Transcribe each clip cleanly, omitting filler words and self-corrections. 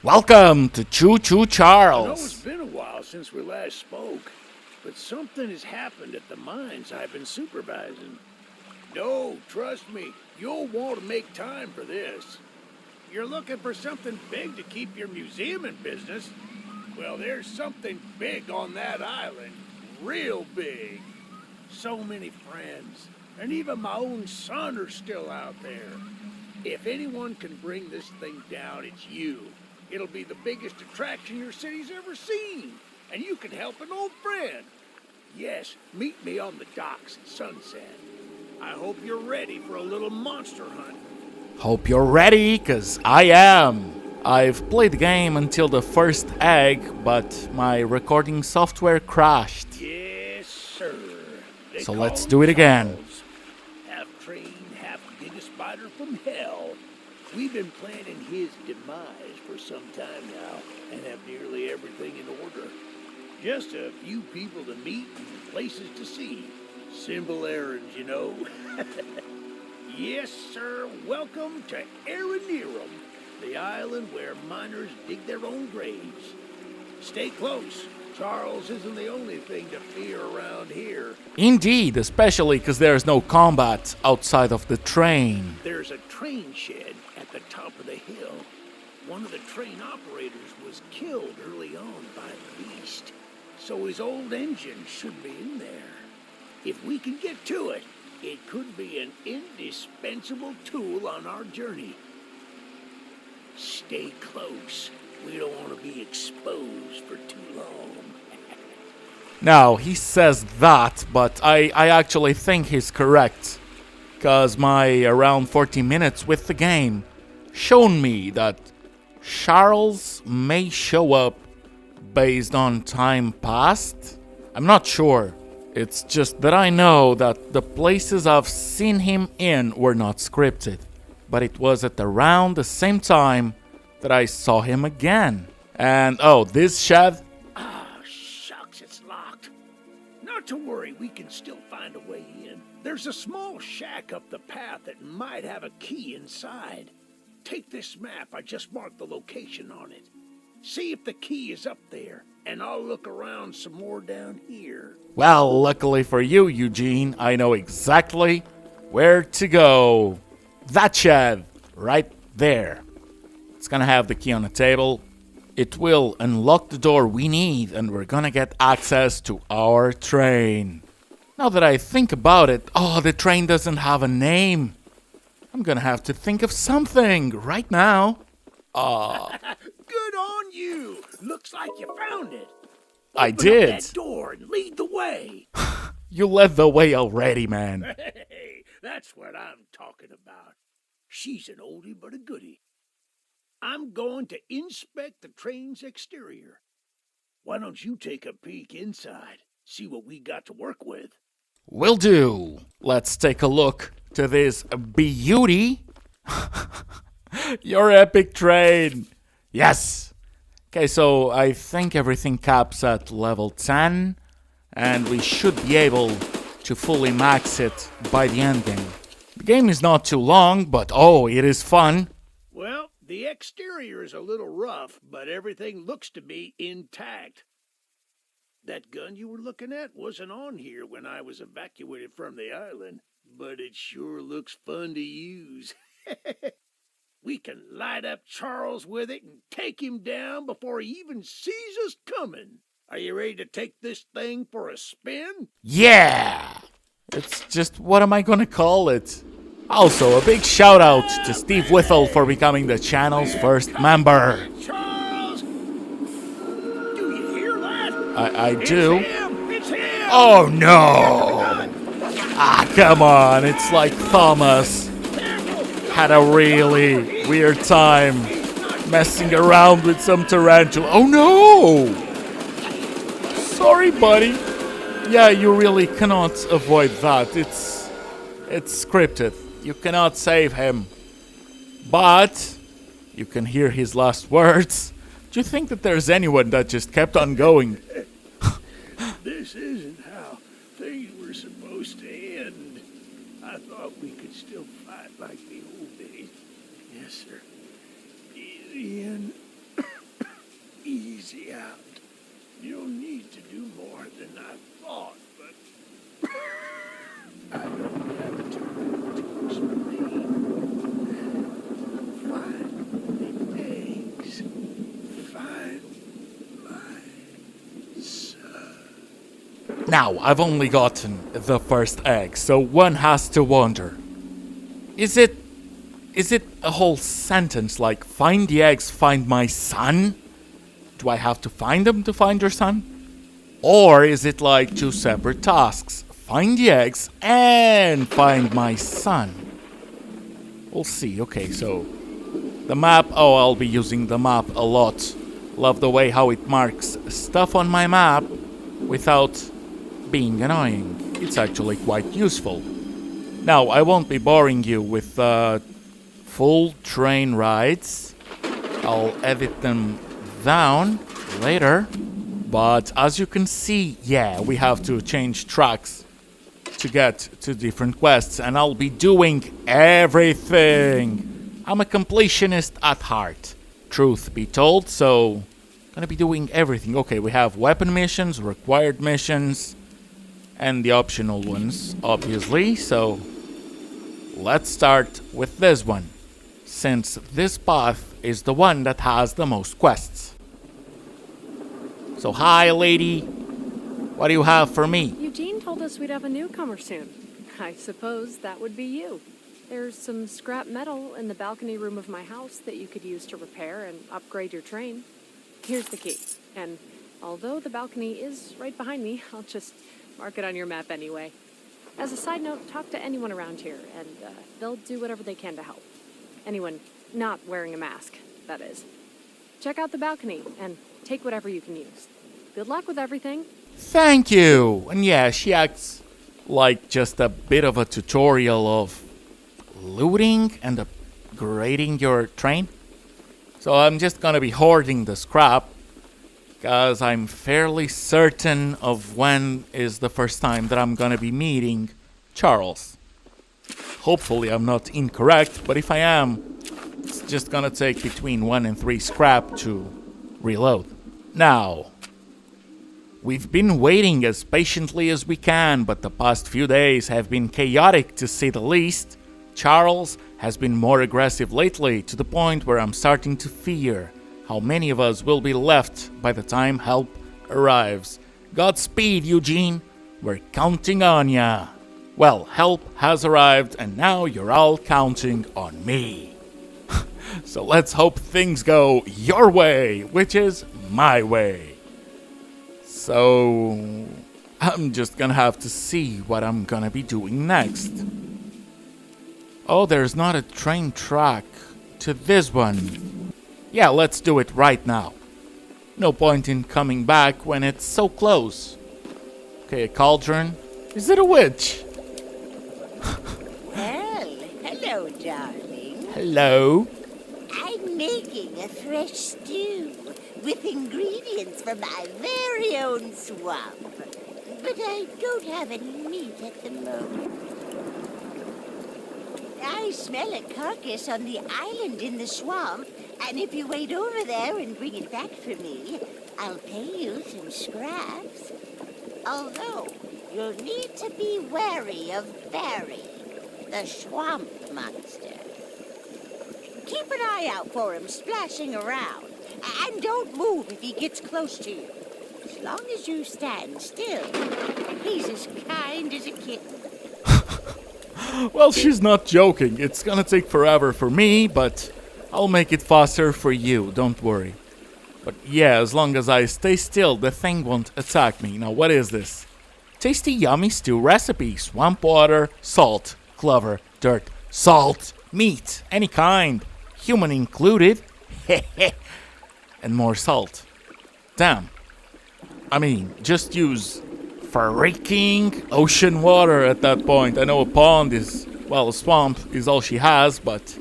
Welcome to Choo Choo I know it's Charles. been a while since we last spoke, but something has happened at the mines I've been supervising. No, trust me, you'll want to make time for this. You're looking for something big to keep your museum in business? Well, there's something big on that island. Real big. So many friends, and even my own son are still out there. If anyone can bring this thing down, it's you. It'll be the biggest attraction your city's ever seen, and you can help an old friend. Yes, meet me on the docks at sunset. I hope you're ready for a little monster hunt. Hope you're ready, cause I am. I've played the game until the first egg, but my recording software crashed. Yes, sir. They So call let's him do it again. Charles. Half trained, half giga spider from hell. We've been planning his demise for some time now, and have nearly everything in order. Just a few people to meet and places to see. Simple errands, you know. Yes, sir. Welcome to Aranerum, the island where miners dig their own graves. Stay close. Charles isn't the only thing to fear around here. Indeed, especially cause there's no combat outside of the train. There's a train shed at the top of the hill. One of the train operators was killed early on by the beast, so his old engine should be in there. If we can get to it, it could be an indispensable tool on our journey. Stay close. We don't want to be exposed for too long. Now, he says that, but I actually think he's correct. Cause my around 40 minutes with the game shown me that Charles may show up based on time past. I'm not sure. It's just that I know that the places I've seen him in were not scripted, but it was at around the same time that I saw him again. And oh, this shed? Ah, shucks, it's locked. Not to worry, we can still find a way in. There's a small shack up the path that might have a key inside. Take this map, I just marked the location on it. See if the key is up there, and I'll look around some more down here. Well, luckily for you, Eugene, I know exactly where to go. That shed, right there. It's gonna have the key on the table. It will unlock the door we need, and we're gonna get access to our train. Now that I think about it, the train doesn't have a name. I'm gonna have to think of something right now. Good on you! Looks like you found it. I Open up did. that door and lead the way. You led the way already, man. Hey, that's what I'm talking about. She's an oldie but a goodie. I'm going to inspect the train's exterior. Why don't you take a peek inside, see what we got to work with? Will do. Let's take a look to this beauty. Your epic train. Yes. Okay, so I think everything caps at level 10, and we should be able to fully max it by the end game. The game is not too long, but it is fun. Well, the exterior is a little rough, but everything looks to be intact. That gun you were looking at wasn't on here when I was evacuated from the island, but it sure looks fun to use. We can light up Charles with it and take him down before he even sees us coming. Are you ready to take this thing for a spin? Yeah! It's just, what am I gonna call it? Also, a big shout out to Steve Whittle for becoming the channel's first member. Charles! Do you hear that? I do. It's him! It's him! Oh no! Come on, it's like Thomas had a really weird time messing around with some tarantula. Oh no! Sorry, buddy. Yeah, you really cannot avoid that. It's scripted. You cannot save him. But you can hear his last words. Do you think that there's anyone that just kept on going? This isn't how things were supposed to end. I thought we could still fight like the old days. Yes, sir. Easy in. Now, I've only gotten the first egg, so one has to wonder. Is it a whole sentence like, find the eggs, find my son? Do I have to find them to find your son? Or is it like two separate tasks? Find the eggs and find my son. We'll see. Okay, so the map. Oh, I'll be using the map a lot. Love the way how it marks stuff on my map without being annoying. It's actually quite useful. Now, I won't be boring you with full train rides. I'll edit them down later. But as you can see, yeah, we have to change tracks to get to different quests, and I'll be doing everything. I'm a completionist at heart, truth be told, so gonna be doing everything. Okay, we have weapon missions, required missions, and the optional ones, obviously, so let's start with this one, since this path is the one that has the most quests. So, hi, lady. What do you have for me? Eugene told us we'd have a newcomer soon. I suppose that would be you. There's some scrap metal in the balcony room of my house that you could use to repair and upgrade your train. Here's the key. And although the balcony is right behind me, I'll just mark it on your map anyway. As a side note, talk to anyone around here, and they'll do whatever they can to help. Anyone not wearing a mask, that is. Check out the balcony and take whatever you can use. Good luck with everything. Thank you! And yeah, she acts like just a bit of a tutorial of looting and upgrading your train. So I'm just gonna be hoarding the scrap, because I'm fairly certain of when is the first time that I'm gonna be meeting Charles. Hopefully I'm not incorrect, but if I am, it's just gonna take between 1 and 3 scrap to reload. Now, we've been waiting as patiently as we can, but the past few days have been chaotic to say the least. Charles has been more aggressive lately, to the point where I'm starting to fear how many of us will be left by the time help arrives. Godspeed, Eugene. We're counting on ya. Well, help has arrived, and now you're all counting on me. So let's hope things go your way, which is my way. So I'm just gonna have to see what I'm gonna be doing next. Oh, there's not a train track to this one. Yeah, let's do it right now. No point in coming back when it's so close. Okay, a cauldron. Is it a witch? Well, hello, darling. Hello. I'm making a fresh stew with ingredients from my very own swamp. But I don't have any meat at the moment. I smell a carcass on the island in the swamp, and if you wait over there and bring it back for me, I'll pay you some scraps. Although, you'll need to be wary of Barry, the swamp monster. Keep an eye out for him splashing around, and don't move if he gets close to you. As long as you stand still, he's as kind as a kitten. Well, she's not joking. It's gonna take forever for me, but I'll make it faster for you, don't worry. But yeah, as long as I stay still, the thing won't attack me. Now, what is this? Tasty, yummy stew recipe. Swamp water, salt, clover, dirt, salt, meat, any kind, human included. And more salt. Damn. I mean, just use freaking ocean water at that point. I know a pond is, well, a swamp is all she has, but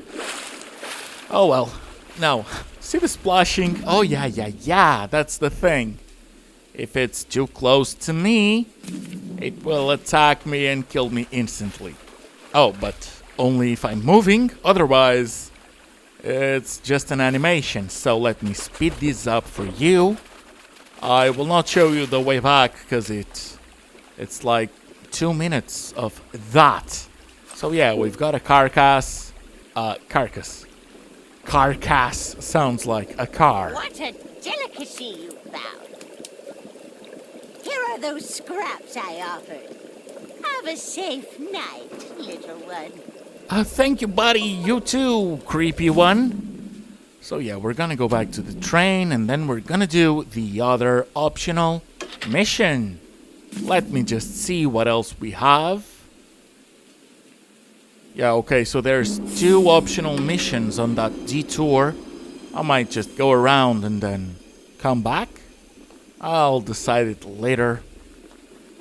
oh well. Now, see the splashing? Oh yeah, that's the thing. If it's too close to me, it will attack me and kill me instantly. Oh, but only if I'm moving, otherwise it's just an animation. So let me speed this up for you. I will not show you the way back because it's like 2 minutes of that. So yeah, we've got a carcass. Carcass sounds like a car. What a delicacy you found. Here are those scraps I offered. Have a safe night, little one. Thank you, buddy. You too, creepy one. So yeah, we're gonna go back to the train and then we're gonna do the other optional mission. Let me just see what else we have. Yeah, okay, so there's 2 optional missions on that detour. I might just go around and then come back. I'll decide it later.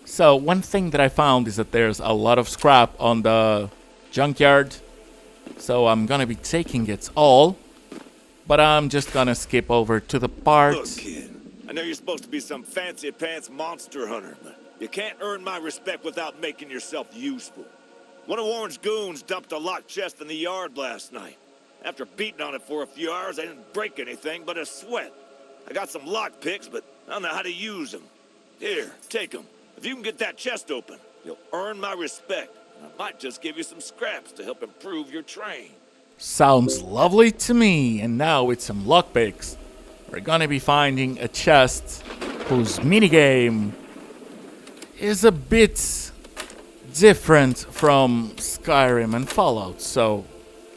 So one thing that I found is that there's a lot of scrap on the junkyard. So I'm gonna be taking it all. But I'm just gonna skip over to the part. Look, kid, I know you're supposed to be some fancy pants monster hunter, but you can't earn my respect without making yourself useful. One of Warren's goons dumped a locked chest in the yard last night. After beating on it for a few hours, I didn't break anything but a sweat. I got some lock picks, but I don't know how to use them. Here, take them. If you can get that chest open, you'll earn my respect. I might just give you some scraps to help improve your train. Sounds lovely to me. And now with some lockpicks, we're gonna be finding a chest whose minigame is a bit different from Skyrim and Fallout. So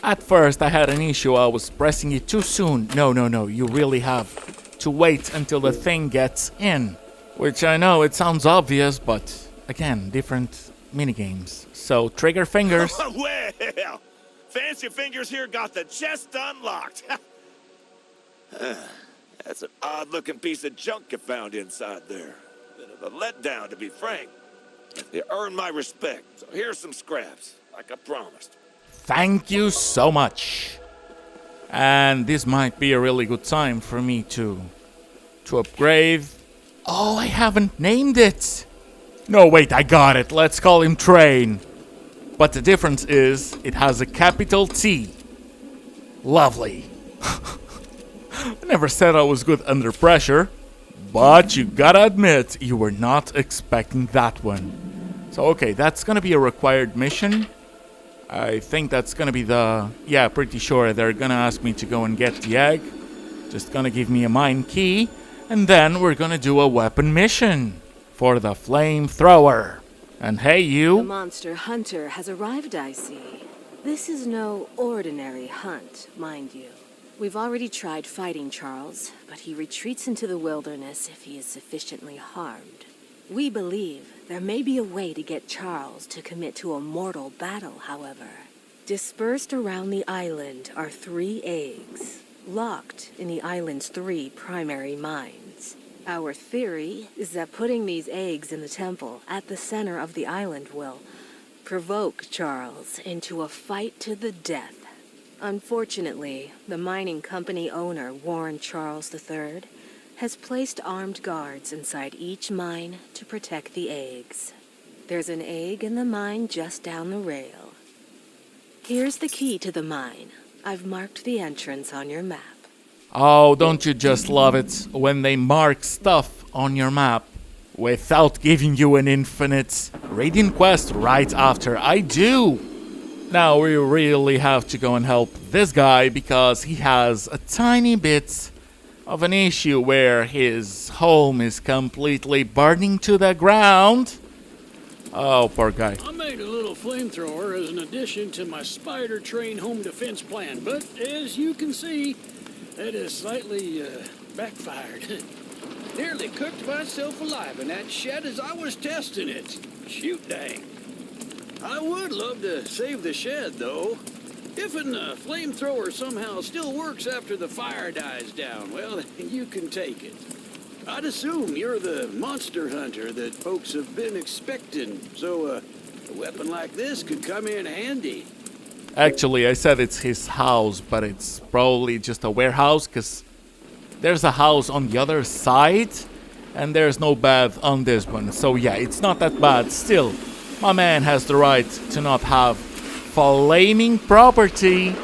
at first I had an issue. I was pressing it too soon. No, you really have to wait until the thing gets in. Which I know it sounds obvious, but again, different minigames. So trigger fingers. Well, Fancy Fingers here got the chest unlocked. That's an odd-looking piece of junk you found inside there. Bit of a letdown, to be frank. You earned my respect, so here's some scraps, like I promised. Thank you so much. And this might be a really good time for me to upgrade. Oh, I haven't named it. No, wait, I got it. Let's call him Train. But the difference is it has a capital T. Lovely. I never said I was good under pressure, but you gotta admit you were not expecting that one. So okay, that's gonna be a required mission. I think that's gonna be yeah, pretty sure they're gonna ask me to go and get the egg. Just gonna give me a mine key, and then we're gonna do a weapon mission for the flamethrower. And hey, The you. monster hunter has arrived, I see. This is no ordinary hunt, mind you. We've already tried fighting Charles, but he retreats into the wilderness if he is sufficiently harmed. We believe there may be a way to get Charles to commit to a mortal battle, however. Dispersed around the island are 3 eggs, locked in the island's 3 primary mines. Our theory is that putting these eggs in the temple at the center of the island will provoke Charles into a fight to the death. Unfortunately, the mining company owner, Warren Charles III, has placed armed guards inside each mine to protect the eggs. There's an egg in the mine just down the rail. Here's the key to the mine. I've marked the entrance on your map. Oh, don't you just love it when they mark stuff on your map without giving you an infinite raiding quest right after? I do! Now we really have to go and help this guy because he has a tiny bit of an issue where his home is completely burning to the ground. Oh, poor guy. I made a little flamethrower as an addition to my spider train home defense plan, but as you can see, that has slightly backfired. Nearly cooked myself alive in that shed as I was testing it. Shoot dang. I would love to save the shed, though. If a flamethrower somehow still works after the fire dies down, well, you can take it. I'd assume you're the monster hunter that folks have been expecting, so a weapon like this could come in handy. Actually, I said it's his house, but it's probably just a warehouse because there's a house on the other side and there's no bath on this one. So yeah, it's not that bad. Still, my man has the right to not have flaming property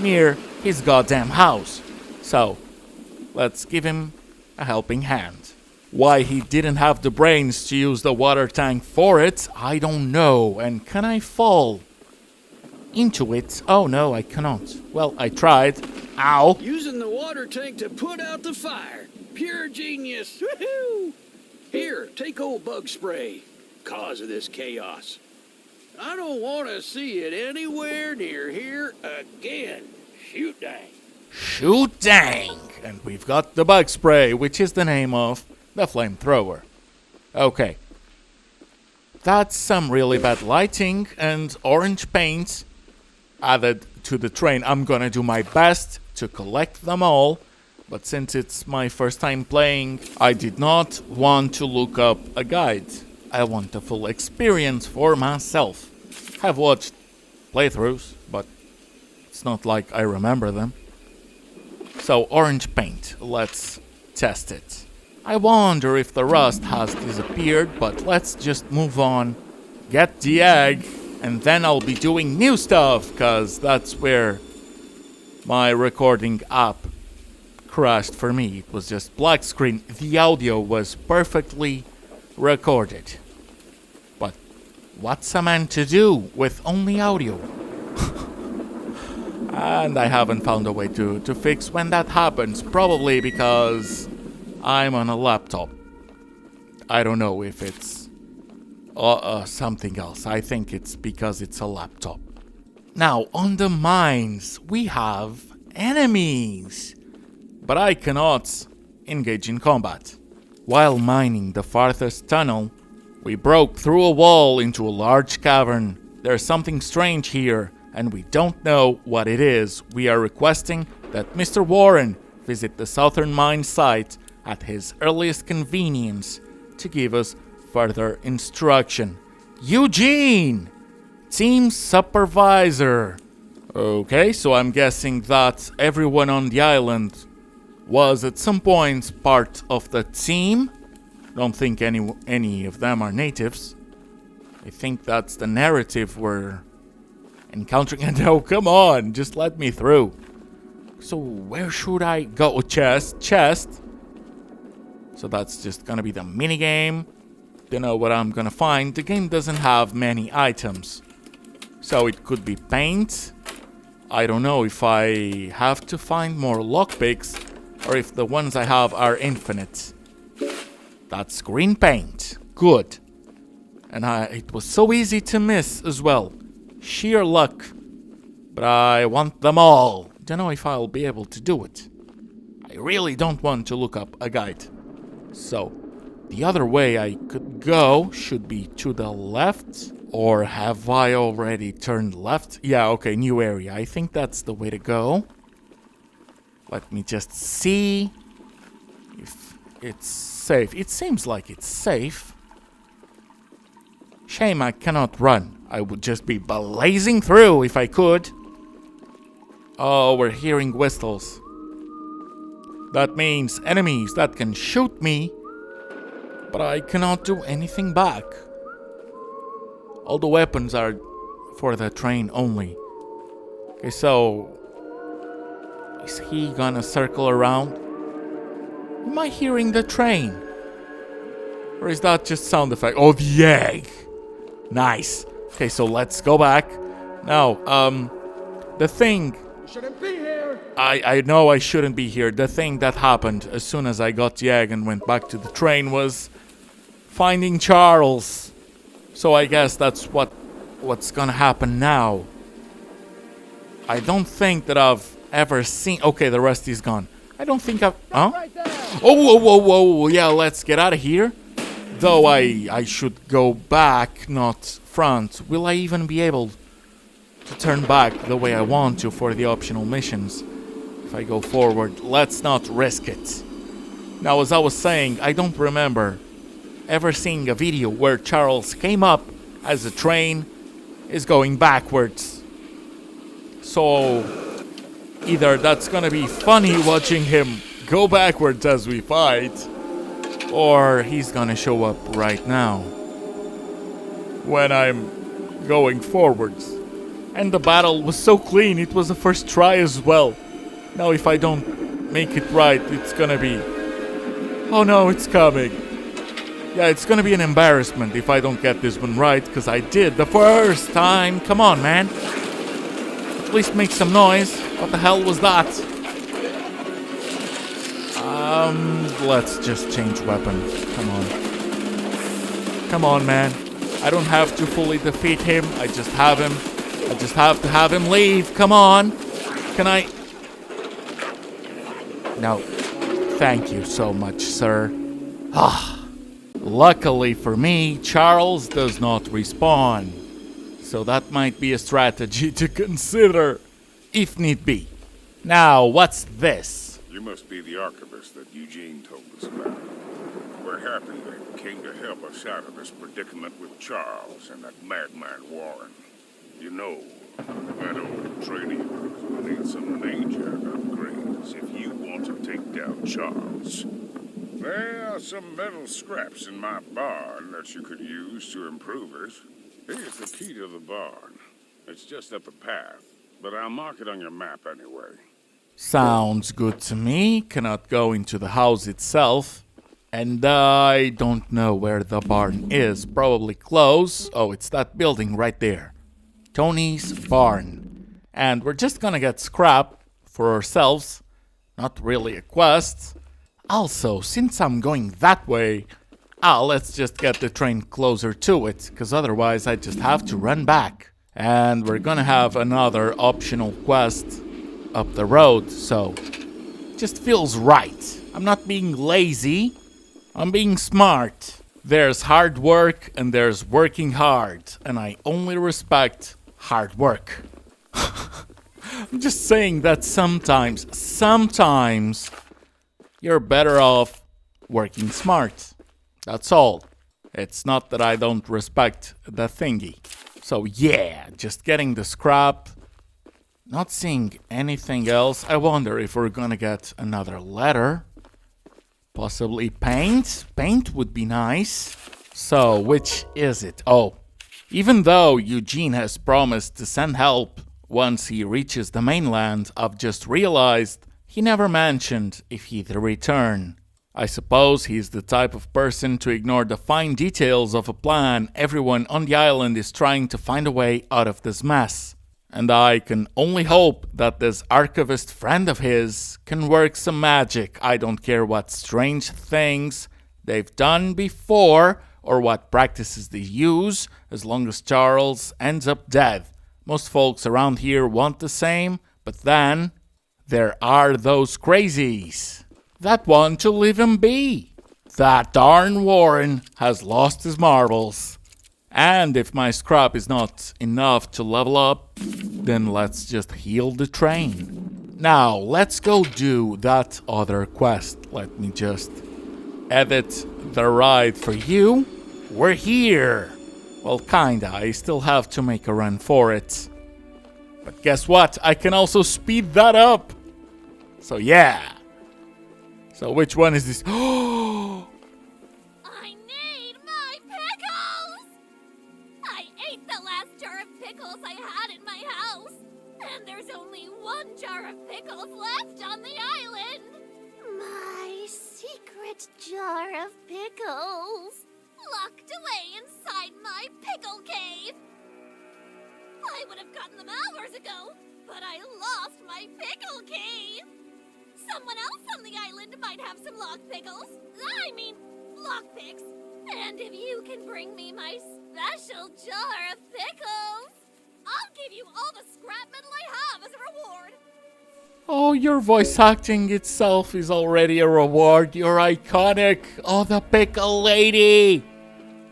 near his goddamn house. So, let's give him a helping hand. Why he didn't have the brains to use the water tank for it, I don't know. And can I fall into it? Oh no, I cannot. Well, I tried. Ow. Using the water tank to put out the fire. Pure genius. Woohoo! Here, take old bug spray. Cause of this chaos. I don't want to see it anywhere near here again. Shoot dang. Shoot dang! And we've got the bug spray, which is the name of the flamethrower. Okay. That's some really bad lighting and orange paint added to the train. I'm gonna do my best to collect them all, but since it's my first time playing, I did not want to look up a guide. I want the full experience for myself. I've watched playthroughs, but it's not like I remember them. So, orange paint, let's test it. I wonder if the rust has disappeared, but let's just move on, get the egg, and then I'll be doing new stuff, cause that's where my recording app crashed for me. It was just black screen. The audio was perfectly recorded. But what's a man to do with only audio? And I haven't found a way to fix when that happens. Probably because I'm on a laptop. I don't know if it's something else. I think it's because it's a laptop. Now, on the mines, we have enemies. But I cannot engage in combat. While mining the farthest tunnel, we broke through a wall into a large cavern. There's something strange here, and we don't know what it is. We are requesting that Mr. Warren visit the southern mine site at his earliest convenience to give us further instruction. Eugene! Team Supervisor. Okay, so I'm guessing that everyone on the island was at some point part of the team. Don't think any of them are natives. I think that's the narrative we're encountering. And oh, come on, just let me through. So where should I go? Chest. So that's just gonna be the minigame. Don't know what I'm gonna find. The game doesn't have many items. So it could be paint. I don't know if I have to find more lockpicks or if the ones I have are infinite. That's green paint. Good. And it was so easy to miss as well. Sheer luck. But I want them all. Don't know if I'll be able to do it. I really don't want to look up a guide. So, the other way I could go should be to the left. Or have I already turned left? Yeah, okay, new area. I think that's the way to go. Let me just see if it's safe. It seems like it's safe. Shame I cannot run. I would just be blazing through if I could. Oh, we're hearing whistles. That means enemies that can shoot me, but I cannot do anything back. All the weapons are for the train only. Okay, so is he gonna circle around? Am I hearing the train? Or is that just sound effect? Oh, the egg! Nice. Okay, so let's go back. Now, the thing... You shouldn't be here! I know I shouldn't be here. The thing that happened as soon as I got the egg and went back to the train was finding Charles. So I guess that's what's gonna happen now. I don't think that I've ever seen... Okay, the rest is gone. I don't think I've... Huh? Right there! Oh, whoa. Yeah, let's get out of here. Though I should go back, not front. Will I even be able to turn back the way I want to for the optional missions? If I go forward, let's not risk it. Now, as I was saying, I don't remember ever seeing a video where Charles came up as the train is going backwards. So, either that's gonna be funny watching him go backwards as we fight, or he's gonna show up right now when I'm going forwards. And the battle was so clean, it was the first try as well. Now if I don't make it right, it's gonna be... Oh no, it's coming. Yeah, it's gonna be an embarrassment if I don't get this one right, because I did the first time. Come on, man. At least make some noise. What the hell was that? Let's just change weapon. Come on. Come on, man. I don't have to fully defeat him. I just have to have him leave. Come on. Can I? No. Thank you so much, sir. Luckily for me, Charles does not respawn. So that might be a strategy to consider, if need be. Now, what's this? You must be the archivist that Eugene told us about. We're happy that you came to help us out of this predicament with Charles and that madman Warren. You know, that old trading will need some major upgrades if you want to take down Charles. There are some metal scraps in my barn that you could use to improve it. Here's the key to the barn. It's just up a path, but I'll mark it on your map anyway. Sounds good to me. Cannot go into the house itself. And I don't know where the barn is. Probably close. Oh, it's that building right there. Tony's barn. And we're just gonna get scrap for ourselves. Not really a quest. Also, since I'm going that way, let's just get the train closer to it, because otherwise I just have to run back. And we're gonna have another optional quest up the road, so just feels right. I'm not being lazy, I'm being smart. There's hard work and there's working hard, and I only respect hard work. I'm just saying that sometimes you're better off working smart. That's all. It's not that I don't respect the thingy. So yeah, just getting the scrap. Not seeing anything else. I wonder if we're gonna get another letter. Possibly paint. Paint would be nice. So, which is it? Oh, even though Eugene has promised to send help once he reaches the mainland, I've just realized he never mentioned if he'd return. I suppose he's the type of person to ignore the fine details of a plan. Everyone on the island is trying to find a way out of this mess. And I can only hope that this archivist friend of his can work some magic. I don't care what strange things they've done before or what practices they use, as long as Charles ends up dead. Most folks around here want the same, but then there are those crazies that want to leave him be. That darn Warren has lost his marbles. And if my scrap is not enough to level up, then let's just heal the train. Now, let's go do that other quest. Let me just edit the ride for you. We're here. Well, kinda. I still have to make a run for it. But guess what? I can also speed that up. So yeah. So which one is this? Oh! I need my pickles! I ate the last jar of pickles I had in my house, and there's only one jar of pickles left on the island. My secret jar of pickles. Locked away inside my pickle cave. I would have gotten them hours ago, but I lost my pickle cave. Someone else on the island might have some lock pickles. Lockpicks. And if you can bring me my special jar of pickles, I'll give you all the scrap metal I have as a reward. Oh, your voice acting itself is already a reward. You're iconic. Oh, the pickle lady.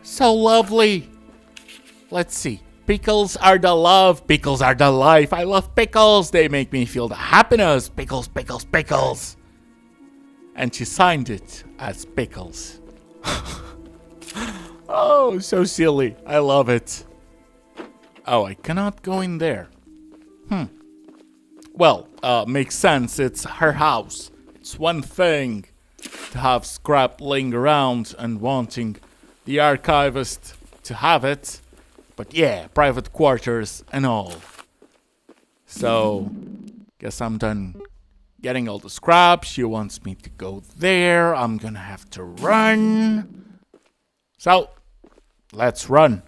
So lovely. Let's see. Pickles are the love. Pickles are the life. I love pickles. They make me feel the happiness. Pickles, pickles, pickles. And she signed it as Pickles. Oh, so silly. I love it. Oh, I cannot go in there. Well, makes sense. It's her house. It's one thing to have scrap laying around and wanting the archivist to have it. But yeah, private quarters and all. So, guess I'm done getting all the scrap. She wants me to go there. I'm gonna have to run. So, let's run.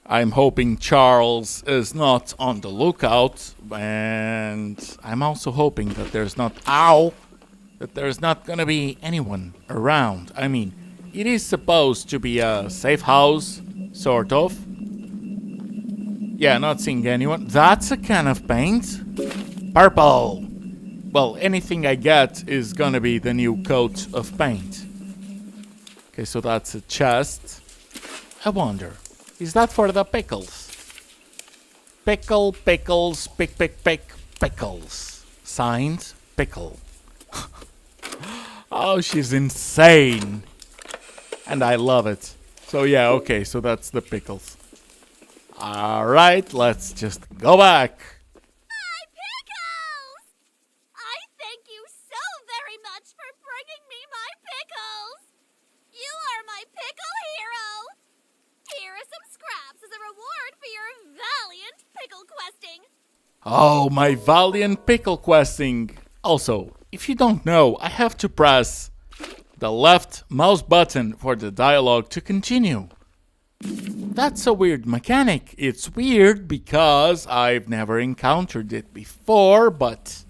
I'm hoping Charles is not on the lookout. And I'm also hoping that there's not... Ow! That there's not gonna be anyone around. I mean, it is supposed to be a safe house, sort of. Yeah, not seeing anyone. That's a can of paint. Purple. Well, anything I get is gonna be the new coat of paint. Okay, so that's a chest. I wonder, is that for the pickles? Pickles, pickles. Signed, Pickle. Oh, she's insane. And I love it. So yeah, okay, so that's the pickles. Alright, let's just go back. My pickles! I thank you so very much for bringing me my pickles. You are my pickle hero. Here are some scraps as a reward for your valiant pickle questing. Oh, my valiant pickle questing. Also, if you don't know, I have to press the left mouse button for the dialogue to continue. That's a weird mechanic. It's weird because I've never encountered it before, but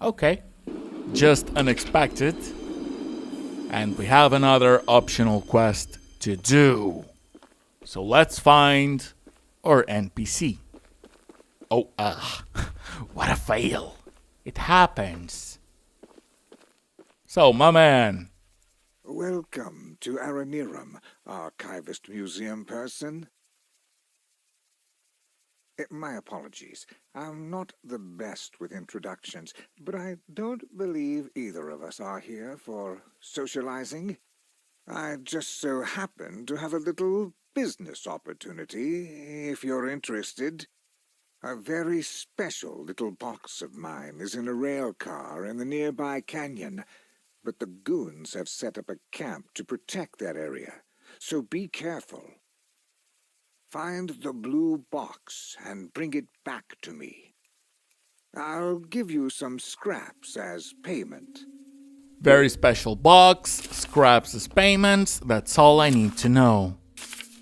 okay. Just unexpected. And we have another optional quest to do. So let's find our NPC. Oh, what a fail. It happens. So, my man. Welcome to Aranirum, Archivist Museum person. My apologies. I'm not the best with introductions, but I don't believe either of us are here for socializing. I just so happen to have a little business opportunity, if you're interested. A very special little box of mine is in a rail car in the nearby canyon, but the goons have set up a camp to protect that area, so be careful. Find the blue box and bring it back to me. I'll give you some scraps as payment. Very special box, scraps as payments, that's all I need to know.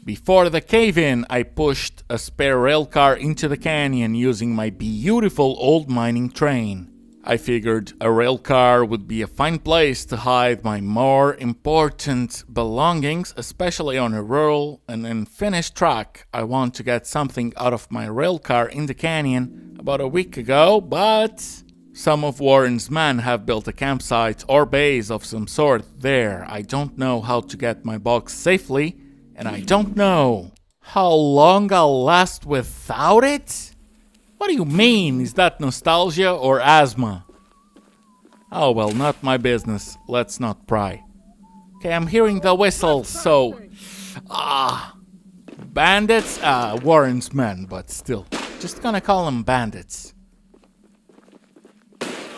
Before the cave-in, I pushed a spare railcar into the canyon using my beautiful old mining train. I figured a railcar would be a fine place to hide my more important belongings, especially on a rural and unfinished track. I want to get something out of my railcar in the canyon about a week ago, but some of Warren's men have built a campsite or base of some sort there. I don't know how to get my box safely, and I don't know how long I'll last without it? What do you mean? Is that nostalgia or asthma? Oh well, not my business. Let's not pry. Okay, I'm hearing the whistle, so... bandits? Warren's men, but still. Just gonna call them bandits.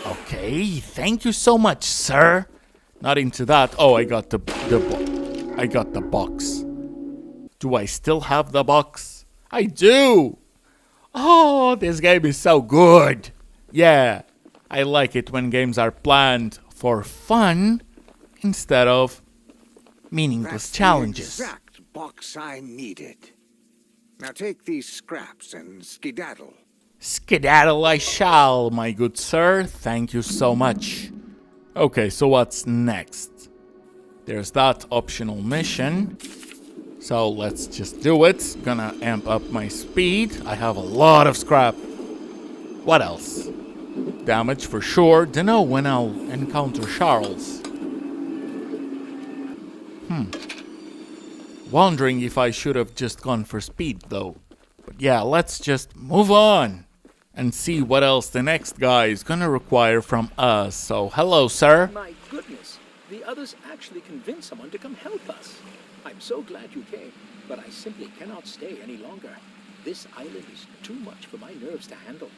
Okay, thank you so much, sir. Not into that. Oh, I got the box. Do I still have the box? I do! Oh, this game is so good. Yeah, I like it when games are planned for fun instead of meaningless challenges. That's the exact box I needed. Now take these scraps and skedaddle. Skedaddle I shall, my good sir. Thank you so much. Okay, so what's next? There's that optional mission. So let's just do it. Gonna amp up my speed. I have a lot of scrap. What else? Damage for sure. Dunno when I'll encounter Charles. Wondering if I should have just gone for speed though. But yeah, let's just move on and see what else the next guy is gonna require from us. So hello, sir. My goodness, the others actually convinced someone to come help us. I'm so glad you came, but I simply cannot stay any longer. This island is too much for my nerves to handle.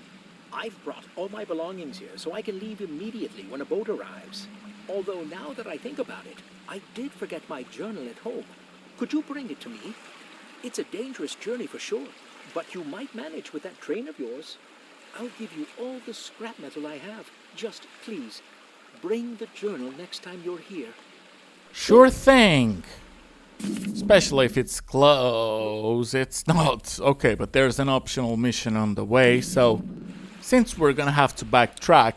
I've brought all my belongings here so I can leave immediately when a boat arrives. Although now that I think about it, I did forget my journal at home. Could you bring it to me? It's a dangerous journey for sure, but you might manage with that train of yours. I'll give you all the scrap metal I have. Just please, bring the journal next time you're here. Sure thing. Especially if it's close. It's not. Okay, but there's an optional mission on the way, so since we're gonna have to backtrack,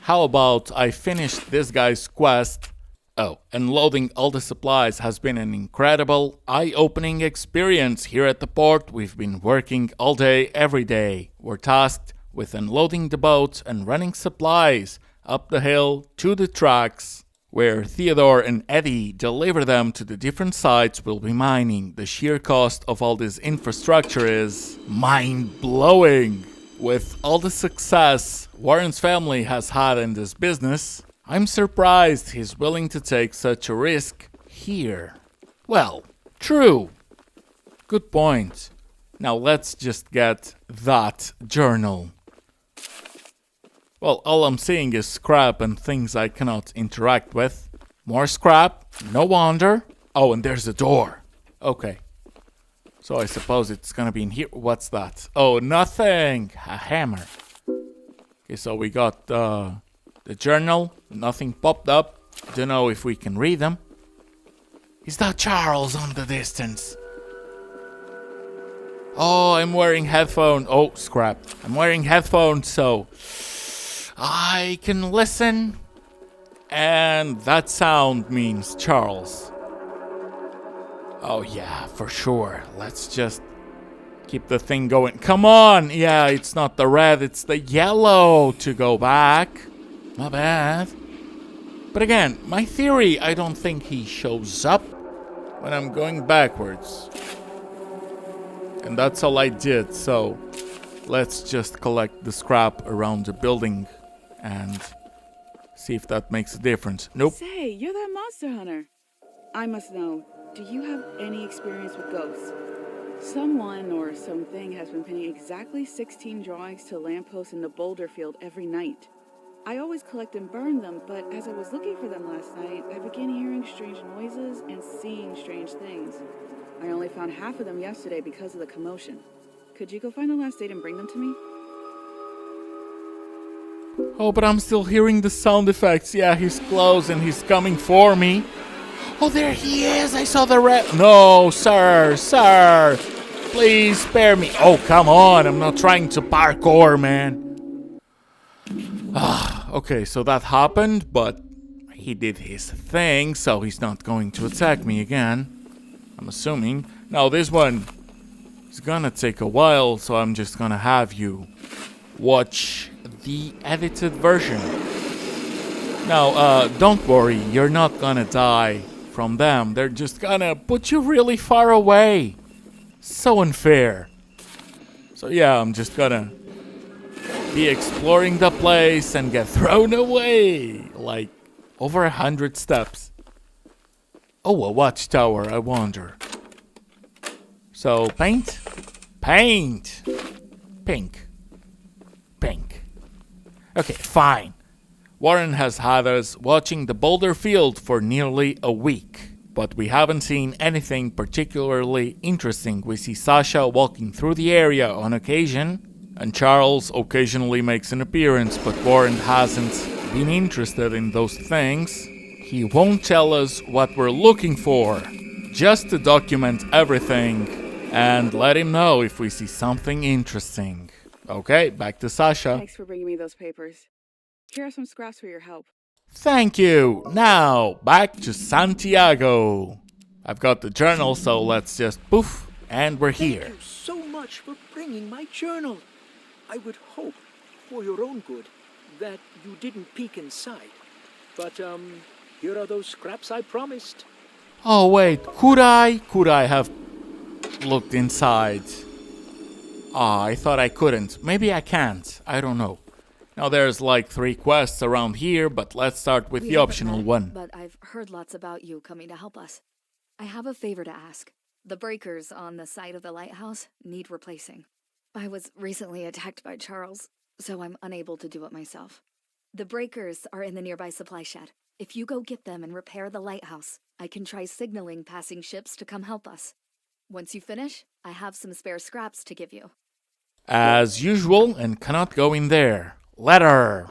how about I finish this guy's quest Oh, and loading all the supplies has been an incredible, eye-opening experience here at the port. We've been working all day, every day. We're tasked with unloading the boats and running supplies up the hill to the tracks, where Theodore and Eddie deliver them to the different sites we'll be mining. The sheer cost of all this infrastructure is mind-blowing. With all the success Warren's family has had in this business, I'm surprised he's willing to take such a risk here. Well, true. Good point. Now let's just get that journal. Well, all I'm seeing is scrap and things I cannot interact with. More scrap, no wonder. Oh, and there's a door. Okay. So I suppose it's gonna be in here. What's that? Oh, nothing. A hammer. Okay, so we got the journal. Nothing popped up. Don't know if we can read them. Is that Charles on the distance? Oh, I'm wearing headphones. Oh, scrap. I'm wearing headphones, so I can listen. And that sound means Charles. Oh, yeah, for sure. Let's just keep the thing going. Come on! Yeah, it's not the red, it's the yellow to go back. My bad. But again, my theory, I don't think he shows up when I'm going backwards. And that's all I did, so let's just collect the scrap around the building and see if that makes a difference. Nope. Say, you're that monster hunter. I must know, do you have any experience with ghosts? Someone or something has been pinning exactly 16 drawings to lampposts in the boulder field every night. I always collect and burn them, but as I was looking for them last night, I began hearing strange noises and seeing strange things. I only found half of them yesterday because of the commotion. Could you go find the last date and bring them to me? Oh, but I'm still hearing the sound effects. Yeah, he's close and he's coming for me. Oh, there he is. I saw the red. No, sir. Please spare me. Oh, come on. I'm not trying to parkour, man. Okay, so that happened, but he did his thing, so he's not going to attack me again. I'm assuming. Now, this one is gonna take a while, so I'm just gonna have you watch the edited version. Now, don't worry. You're not gonna die from them. They're just gonna put you really far away. So unfair. So yeah, I'm just gonna be exploring the place and get thrown away like over 100 steps. Oh, a watchtower, I wonder. So paint, pink. Okay, fine. Warren has had us watching the boulder field for nearly a week, but we haven't seen anything particularly interesting. We see Sasha walking through the area on occasion, and Charles occasionally makes an appearance, but Warren hasn't been interested in those things. He won't tell us what we're looking for, just to document everything and let him know if we see something interesting. Okay, back to Sasha. Thanks for bringing me those papers. Here are some scraps for your help. Thank you. Now, back to Santiago. I've got the journal, so let's just poof, and we're here. Thank you so much for bringing my journal. I would hope, for your own good, that you didn't peek inside. But, here are those scraps I promised. Oh, wait, could I have looked inside? I thought I couldn't. Maybe I can't. I don't know. Now there's like 3 quests around here, but let's start with the optional one. But I've heard lots about you coming to help us. I have a favor to ask. The breakers on the side of the lighthouse need replacing. I was recently attacked by Charles, so I'm unable to do it myself. The breakers are in the nearby supply shed. If you go get them and repair the lighthouse, I can try signaling passing ships to come help us. Once you finish, I have some spare scraps to give you. As usual, and cannot go in there. Letter.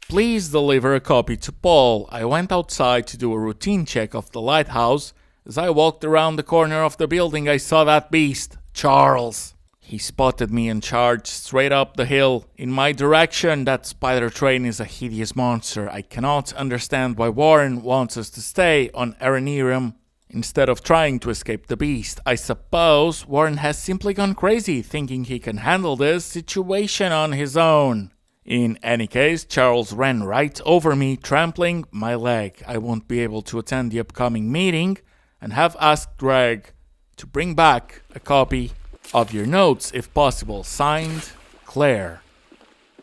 Please deliver a copy to Paul. I went outside to do a routine check of the lighthouse. As I walked around the corner of the building, I saw that beast, Charles. He spotted me and charged straight up the hill in my direction. That spider train is a hideous monster. I cannot understand why Warren wants us to stay on Aranerium instead of trying to escape the beast. I suppose Warren has simply gone crazy, thinking he can handle this situation on his own. In any case, Charles ran right over me, trampling my leg. I won't be able to attend the upcoming meeting and have asked Greg to bring back a copy of your notes if possible. Signed, Claire.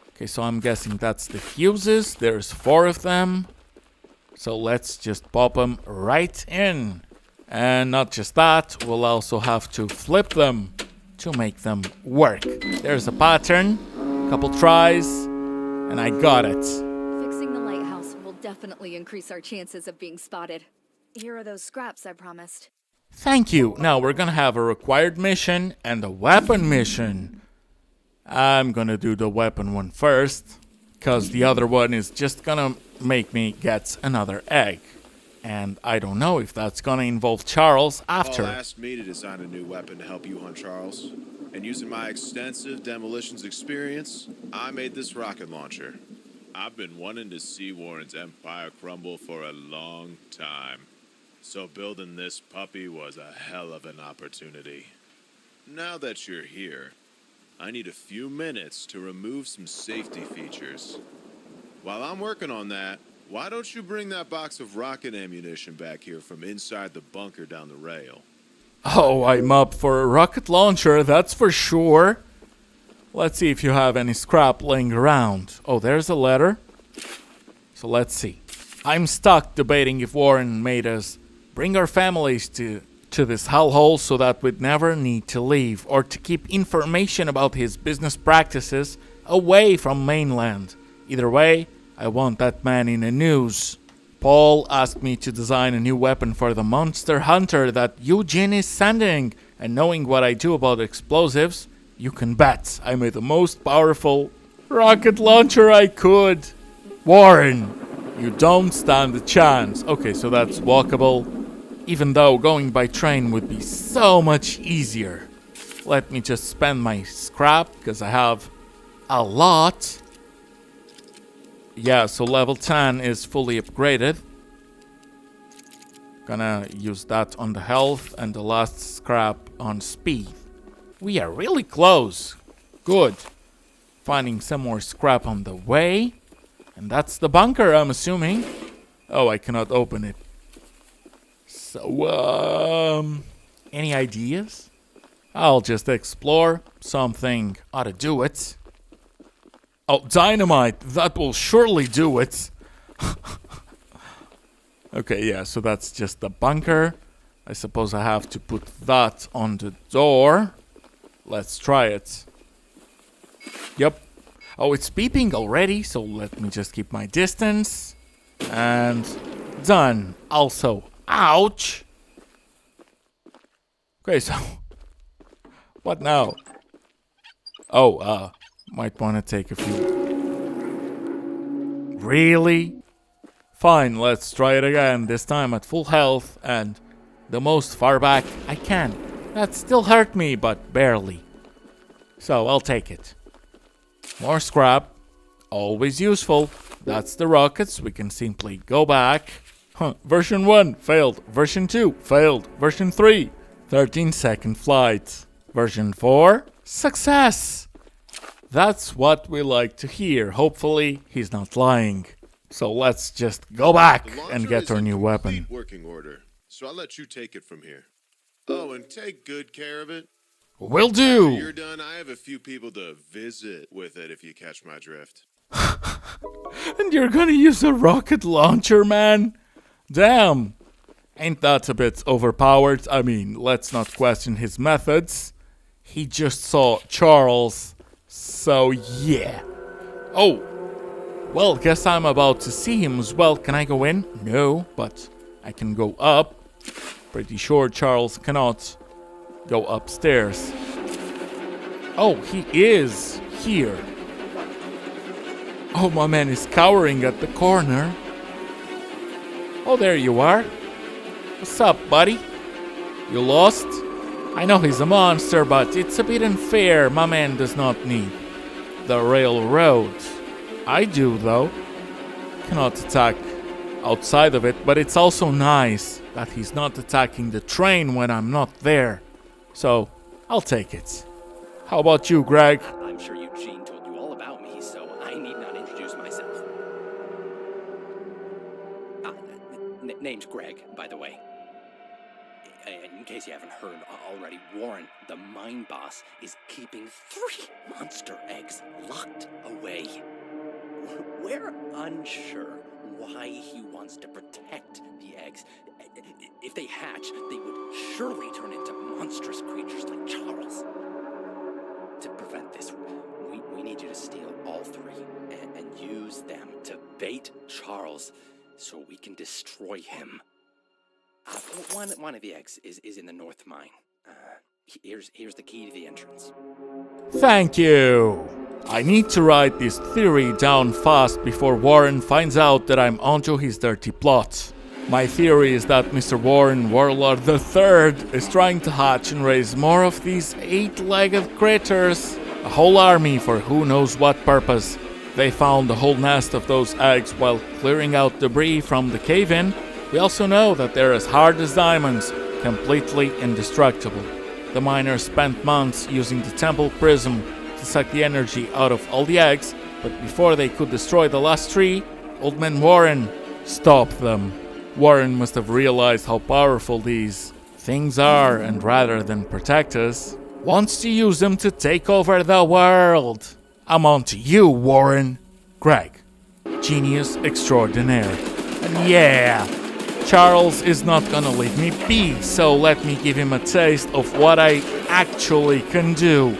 Okay, so I'm guessing that's the fuses. There's 4 of them. So let's just pop them right in. And not just that, we'll also have to flip them to make them work. There's a pattern, couple tries, and I got it. Fixing the lighthouse will definitely increase our chances of being spotted. Here are those scraps I promised. Thank you. Now we're gonna have a required mission and a weapon mission. I'm gonna do the weapon one first, because the other one is just gonna make me get another egg. And I don't know if that's gonna involve Charles after. Paul asked me to design a new weapon to help you hunt Charles. And using my extensive demolitions experience, I made this rocket launcher. I've been wanting to see Warren's empire crumble for a long time. So building this puppy was a hell of an opportunity. Now that you're here, I need a few minutes to remove some safety features. While I'm working on that, why don't you bring that box of rocket ammunition back here from inside the bunker down the rail? Oh, I'm up for a rocket launcher, that's for sure. Let's see if you have any scrap laying around. Oh, there's a letter. So let's see. I'm stuck debating if Warren made us bring our families to this hellhole so that we'd never need to leave, or to keep information about his business practices away from mainland. Either way, I want that man in the news. Paul asked me to design a new weapon for the monster hunter that Eugene is sending, and knowing what I do about explosives, you can bet I made the most powerful rocket launcher I could. Warren, you don't stand a chance. Okay, so that's walkable, even though going by train would be so much easier. Let me just spend my scrap, because I have a lot. Yeah, so level 10 is fully upgraded. Gonna use that on the health and the last scrap on speed. We are really close. Good. Finding some more scrap on the way. And that's the bunker, I'm assuming. Oh, I cannot open it. So, any ideas? I'll just explore. Something ought to do it. Oh, dynamite! That will surely do it! Okay, yeah, so that's just the bunker. I suppose I have to put that on the door. Let's try it. Yep. Oh, it's beeping already, so let me just keep my distance. And done. Also, ouch! Okay, so what now? Oh, might want to take a few. Really? Fine, let's try it again. This time at full health and the most far back I can. That still hurt me, but barely. So I'll take it. More scrap. Always useful. That's the rockets. We can simply go back. Version 1 failed. Version 2 failed. Version 3 13-second flight. Version 4 success. That's what we like to hear. Hopefully, he's not lying. So let's just go back and get our new weapon. Working order, so I'll let you take it from here. Oh, and take good care of it. Will do. After you're done, I have a few people to visit with it if you catch my drift. And you're gonna use a rocket launcher, man? Damn. Ain't that a bit overpowered? I mean, let's not question his methods. He just saw Charles. So, yeah. Oh, well, guess I'm about to see him as well. Can I go in? No, but I can go up. Pretty sure Charles cannot go upstairs. Oh, he is here. Oh, my man is cowering at the corner. Oh, there you are. What's up, buddy? You lost? I know he's a monster, but it's a bit unfair. My man does not need the railroad. I do, though. Cannot attack outside of it, but it's also nice that he's not attacking the train when I'm not there. So, I'll take it. How about you, Greg? I'm sure Eugene told you all about me, so I need not introduce myself. Name's Greg, by the way. In case you haven't heard already, Warren, the mine boss, is keeping 3 monster eggs locked away. We're unsure why he wants to protect the eggs. If they hatch, they would surely turn into monstrous creatures like Charles. To prevent this, we need you to steal all 3 and use them to bait Charles so we can destroy him. One of the eggs is in the north mine. Here's the key to the entrance. Thank you. I need to write this theory down fast before Warren finds out that I'm onto his dirty plot. My theory is that Mr. Warren Warlord III is trying to hatch and raise more of these 8-legged critters. A whole army for who knows what purpose. They found the whole nest of those eggs while clearing out debris from the cave-in. We also know that they're as hard as diamonds, completely indestructible. The miners spent months using the temple prism to suck the energy out of all the eggs, but before they could destroy the last 3, Old Man Warren stopped them. Warren must have realized how powerful these things are, and rather than protect us, wants to use them to take over the world. I'm on to you, Warren. Greg, genius extraordinaire. And yeah, Charles is not gonna leave me be, so let me give him a taste of what I actually can do.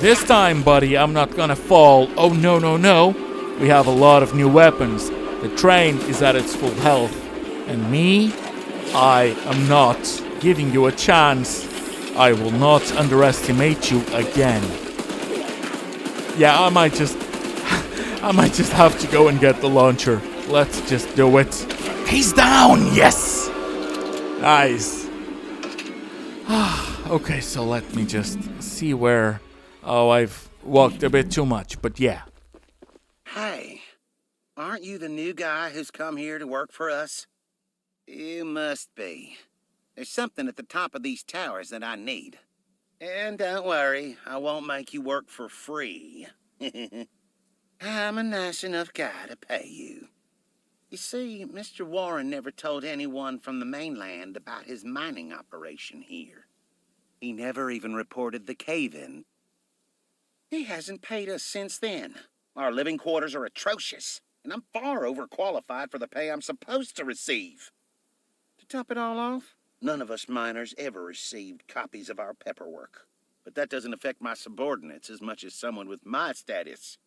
This time, buddy, I'm not gonna fall. Oh, no, no, no. We have a lot of new weapons. The train is at its full health. And me, I am not giving you a chance. I will not underestimate you again. Yeah, I might just have to go and get the launcher. Let's just do it. He's down, yes! Nice. Okay, so let me just see where... Oh, I've walked a bit too much, but yeah. Hey, aren't you the new guy who's come here to work for us? You must be. There's something at the top of these towers that I need. And don't worry, I won't make you work for free. I'm a nice enough guy to pay you. You see, Mr. Warren never told anyone from the mainland about his mining operation here. He never even reported the cave-in. He hasn't paid us since then. Our living quarters are atrocious, and I'm far overqualified for the pay I'm supposed to receive. To top it all off, none of us miners ever received copies of our paperwork. But that doesn't affect my subordinates as much as someone with my status.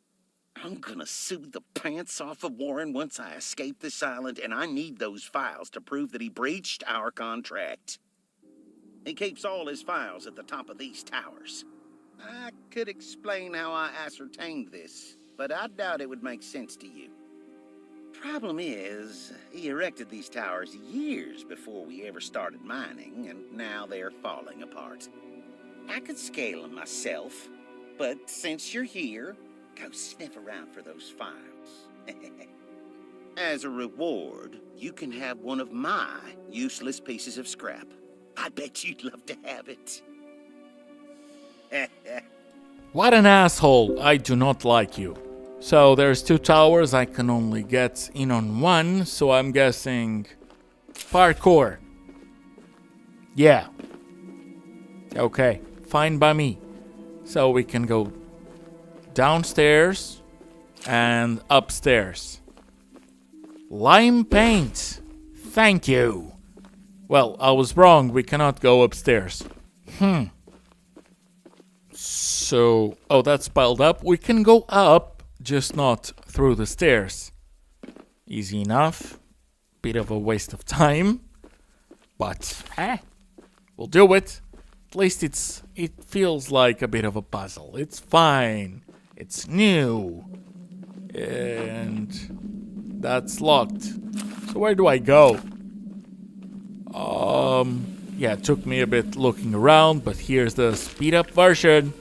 I'm gonna sue the pants off of Warren once I escape this island, and I need those files to prove that he breached our contract. He keeps all his files at the top of these towers. I could explain how I ascertained this, but I doubt it would make sense to you. Problem is, he erected these towers years before we ever started mining, and now they're falling apart. I could scale them myself, but since you're here, go sniff around for those files. As a reward, you can have one of my useless pieces of scrap. I bet you'd love to have it. What an asshole. I do not like you. So there's 2 towers. I can only get in on one, so I'm guessing parkour. Yeah. Okay, fine by me. So we can go downstairs and upstairs. Lime paint. Thank you. Well, I was wrong. We cannot go upstairs. So, oh, that's piled up. We can go up, just not through the stairs. Easy enough. Bit of a waste of time. But, we'll do it. At least it feels like a bit of a puzzle. It's fine. It's new. And that's locked. So where do I go? Yeah, it took me a bit looking around, but here's the speed up version.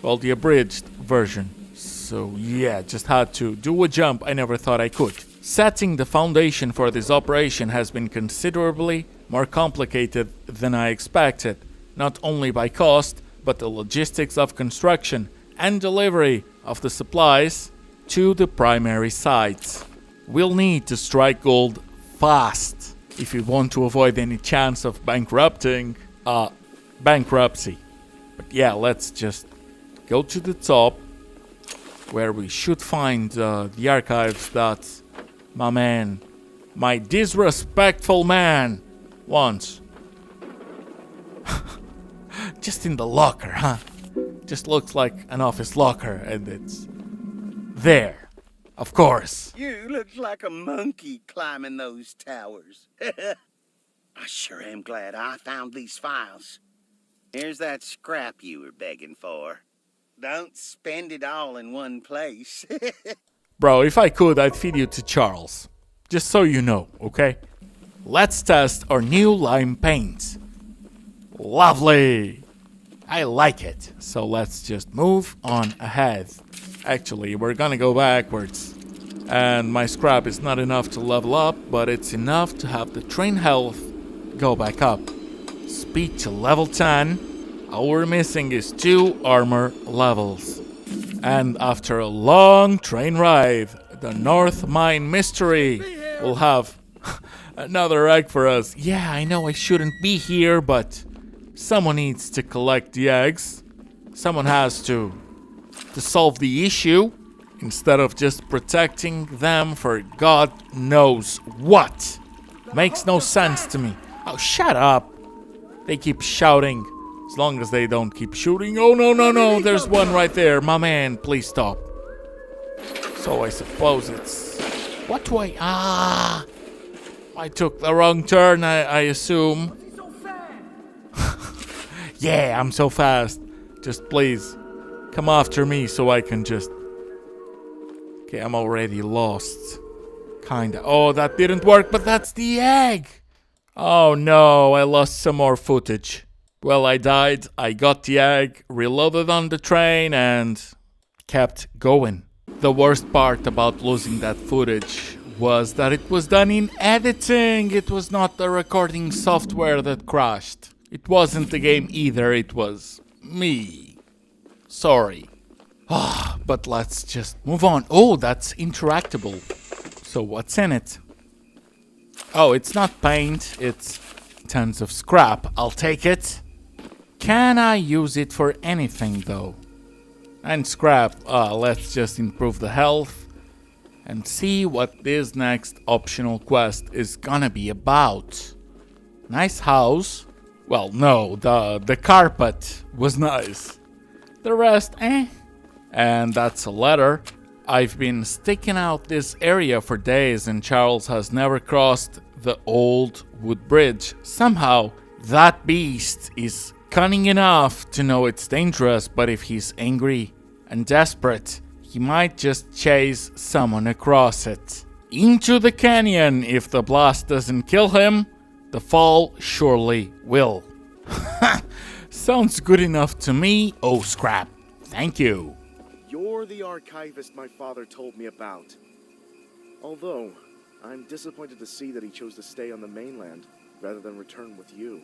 Well, the abridged version. So yeah, just had to do a jump I never thought I could. Setting the foundation for this operation has been considerably more complicated than I expected, not only by cost, but the logistics of construction and delivery of the supplies to the primary sites. We'll need to strike gold fast if we want to avoid any chance of bankruptcy. But yeah, let's just go to the top, where we should find the archives that my disrespectful man wants. Just in the locker, huh? Just looks like an office locker, and it's there, of course. You look like a monkey climbing those towers. I sure am glad I found these files. Here's that scrap you were begging for. Don't spend it all in one place. Bro, if I could, I'd feed you to Charles. Just so you know, okay? Let's test our new lime paint. Lovely! I like it. So let's just move on ahead. Actually, we're gonna go backwards. And my scrap is not enough to level up, but it's enough to have the train health go back up. Speed to level 10. All we're missing is 2 armor levels. And after a long train ride, the North Mine Mystery will have another egg for us. Yeah, I know I shouldn't be here, but someone needs to collect the eggs. Someone has to solve the issue instead of just protecting them for God knows what. Makes no sense to me. Oh, shut up. They keep shouting. As long as they don't keep shooting. Oh, no. There's one right there. My man, please stop. So I suppose it's... What do I... I took the wrong turn, I assume. Yeah, I'm so fast. Just please, come after me so I can just... Okay, I'm already lost. Kinda. Oh, that didn't work, but that's the egg! Oh no, I lost some more footage. Well, I died, I got the egg, reloaded on the train, and kept going. The worst part about losing that footage was that it was done in editing. It was not the recording software that crashed. It wasn't the game either, it was me. Sorry. But let's just move on. Oh, that's interactable. So what's in it? Oh, it's not paint, it's tons of scrap. I'll take it. Can I use it for anything though? And scrap, let's just improve the health and see what this next optional quest is gonna be about. Nice house. Well, no, the carpet was nice. The rest, eh? And that's a letter. I've been sticking out this area for days and Charles has never crossed the old wood bridge. Somehow, that beast is cunning enough to know it's dangerous, but if he's angry and desperate, he might just chase someone across it. Into the canyon. If the blast doesn't kill him, the fall surely will. Sounds good enough to me. Oh, scrap. Thank you. You're the archivist my father told me about. Although, I'm disappointed to see that he chose to stay on the mainland rather than return with you.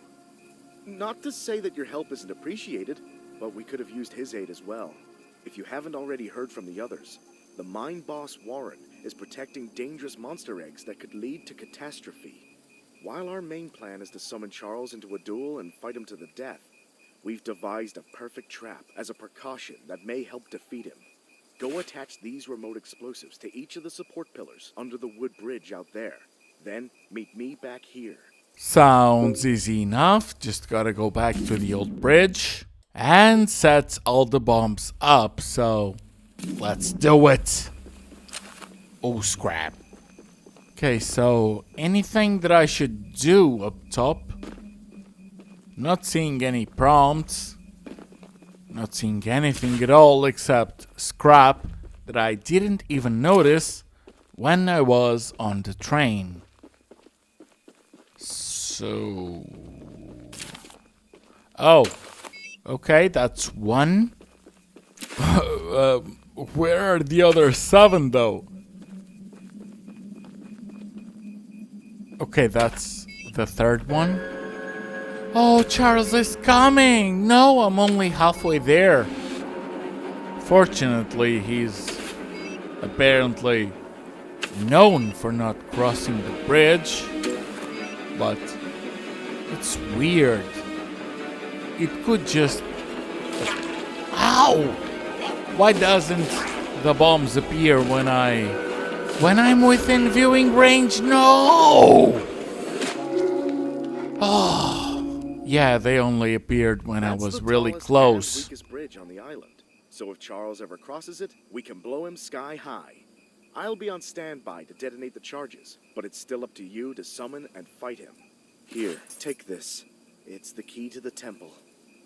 Not to say that your help isn't appreciated, but we could have used his aid as well. If you haven't already heard from the others, the mine boss Warren is protecting dangerous monster eggs that could lead to catastrophe. While our main plan is to summon Charles into a duel and fight him to the death, we've devised a perfect trap as a precaution that may help defeat him. Go attach these remote explosives to each of the support pillars under the wood bridge out there. Then meet me back here. Sounds easy enough. Just gotta go back to the old bridge and set all the bombs up. So let's do it. Oh, scrap. Okay, so anything that I should do up top? Not seeing any prompts. Not seeing anything at all except scrap that I didn't even notice when I was on the train. So Oh, okay, that's one. Where are the other 7, though? Okay, that's the 3rd one. Oh, Charles is coming! No, I'm only halfway there. Fortunately, he's apparently known for not crossing the bridge. But it's weird. It could just... Ow! Why doesn't the bombs appear when I'm within viewing range? No! Oh, yeah, they only appeared when I was really close. That's the weakest bridge on the island. So if Charles ever crosses it, we can blow him sky high. I'll be on standby to detonate the charges, but it's still up to you to summon and fight him. Here, take this. It's the key to the temple.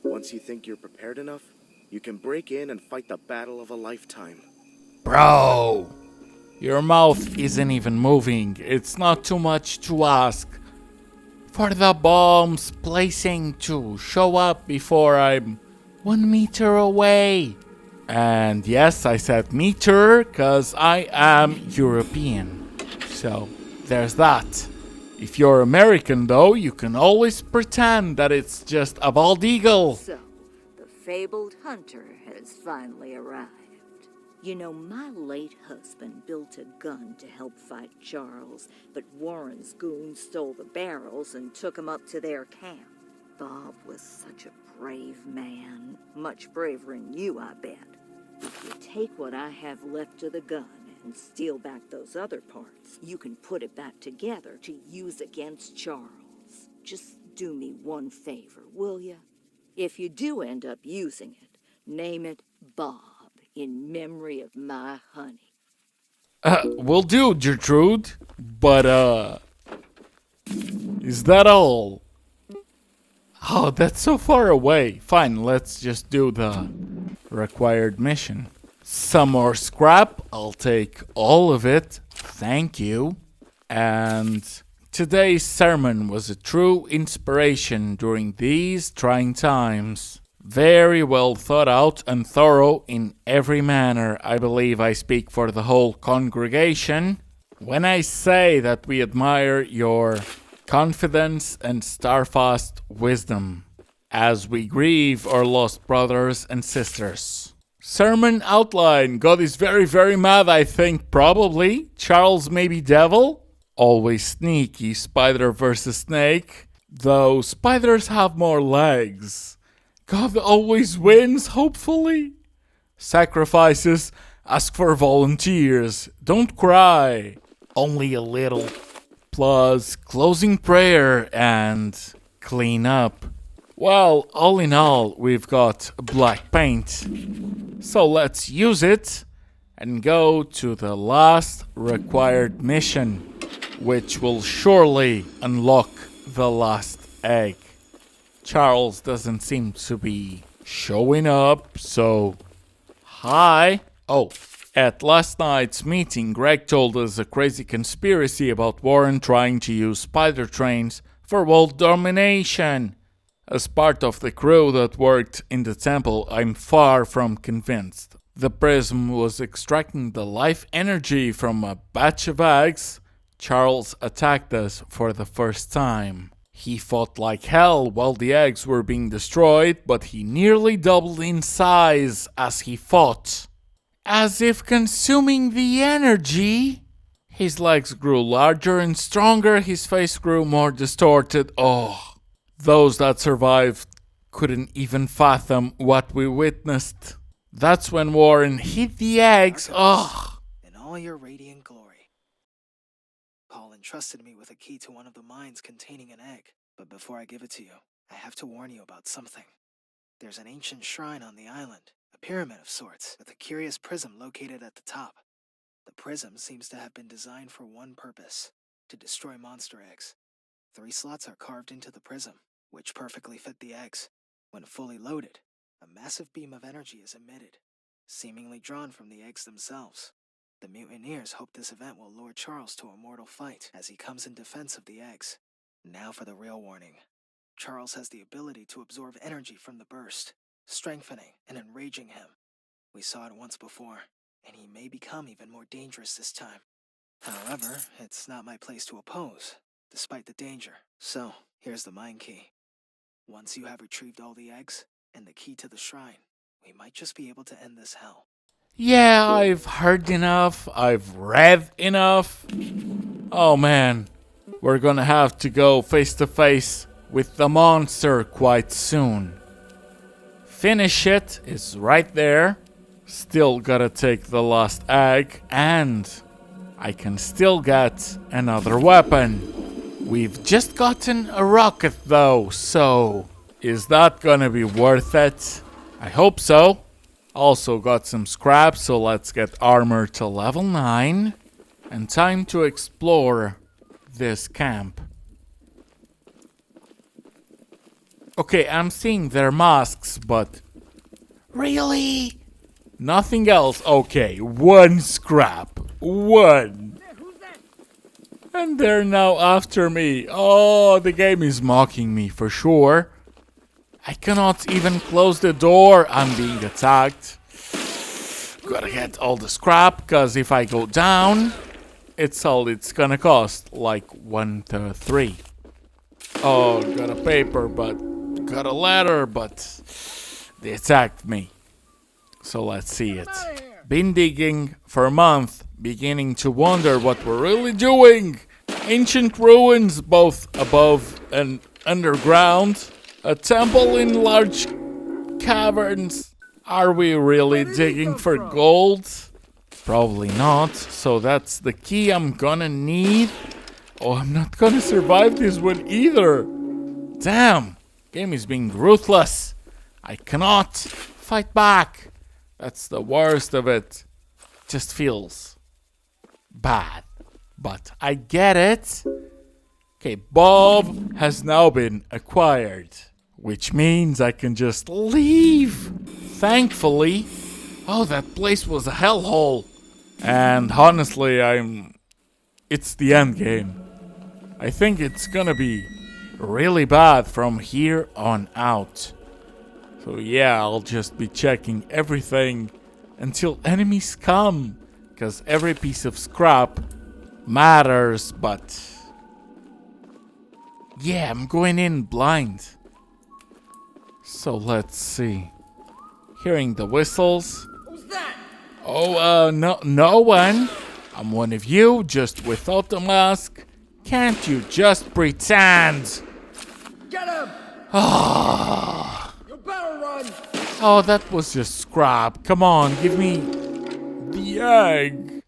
Once you think you're prepared enough, you can break in and fight the battle of a lifetime. Bro, your mouth isn't even moving. It's not too much to ask for the bombs placing to show up before I'm 1 meter away. And yes, I said meter because I am European. So there's that. If you're American, though, you can always pretend that it's just a bald eagle. So, the fabled hunter has finally arrived. You know, my late husband built a gun to help fight Charles, but Warren's goons stole the barrels and took him up to their camp. Bob was such a brave man. Much braver than you, I bet. If you take what I have left of the gun and steal back those other parts, you can put it back together to use against Charles. Just do me one favor, will ya? If you do end up using it, name it Bob, in memory of my honey. Will do, Gertrude. But, is that all? Oh, that's so far away. Fine, let's just do the required mission. Some more scrap. I'll take all of it. Thank you. And today's sermon was a true inspiration during these trying times. Very well thought out and thorough in every manner. I believe I speak for the whole congregation when I say that we admire your confidence and steadfast wisdom as we grieve our lost brothers and sisters. Sermon outline. God is very, very mad, I think, probably. Charles maybe devil. Always sneaky, spider versus snake. Though spiders have more legs. God always wins, hopefully. Sacrifices. Ask for volunteers. Don't cry. Only a little. Plus closing prayer and clean up. Well, all in all, we've got black paint. So let's use it and go to the last required mission, which will surely unlock the last egg. Charles doesn't seem to be showing up, so hi. Oh, at last night's meeting, Greg told us a crazy conspiracy about Warren trying to use spider trains for world domination. As part of the crew that worked in the temple, I'm far from convinced. The prism was extracting the life energy from a batch of eggs. Charles attacked us for the first time. He fought like hell while the eggs were being destroyed, but he nearly doubled in size as he fought. As if consuming the energy. His legs grew larger and stronger, his face grew more distorted. Oh, those that survived couldn't even fathom what we witnessed. That's when Warren hit the eggs. Oh. In all your radiant glory. Paul entrusted me with a key to one of the mines containing an egg. But before I give it to you, I have to warn you about something. There's an ancient shrine on the island, a pyramid of sorts, with a curious prism located at the top. The prism seems to have been designed for one purpose, to destroy monster eggs. 3 slots are carved into the prism, which perfectly fit the eggs. When fully loaded, a massive beam of energy is emitted, seemingly drawn from the eggs themselves. The mutineers hope this event will lure Charles to a mortal fight as he comes in defense of the eggs. Now for the real warning. Charles has the ability to absorb energy from the burst, strengthening and enraging him. We saw it once before, and he may become even more dangerous this time. However, it's not my place to oppose, despite the danger. So, here's the mine key. Once you have retrieved all the eggs and the key to the shrine, we might just be able to end this hell. Yeah, I've heard enough. I've read enough. Oh man, we're gonna have to go face to face with the monster quite soon. Finish it is right there. Still gotta take the last egg, and I can still get another weapon. We've just gotten a rocket though, so is that gonna be worth it? I hope so. Also got some scrap, so let's get armor to level 9. And time to explore this camp. Okay, I'm seeing their masks, but really? Nothing else? Okay, 1 scrap. 1. And they're now after me. Oh, the game is mocking me for sure. I cannot even close the door. I'm being attacked. Gotta get all the scrap, because if I go down, it's all it's gonna cost. Like 1 to 3. Oh, got a paper, but got a letter, but they attacked me. So let's see it. Been digging for a month, beginning to wonder what we're really doing. Ancient ruins, both above and underground. A temple in large caverns. Are we really digging for gold? Probably not. So that's the key I'm gonna need. Oh, I'm not gonna survive this one either. Damn. Game is being ruthless. I cannot fight back. That's the worst of it. Just feels bad. But I get it. Okay, Bob has now been acquired, which means I can just leave. Thankfully. Oh, that place was a hellhole. And honestly, it's the end game. I think it's gonna be really bad from here on out. So yeah, I'll just be checking everything until enemies come, because every piece of scrap matters, but yeah, I'm going in blind. So let's see. Hearing the whistles. Who's that? Oh, no one. I'm one of you, just without the mask. Can't you just pretend? Get him! Ah. You better run! Oh, that was just scrap. Come on, give me the egg.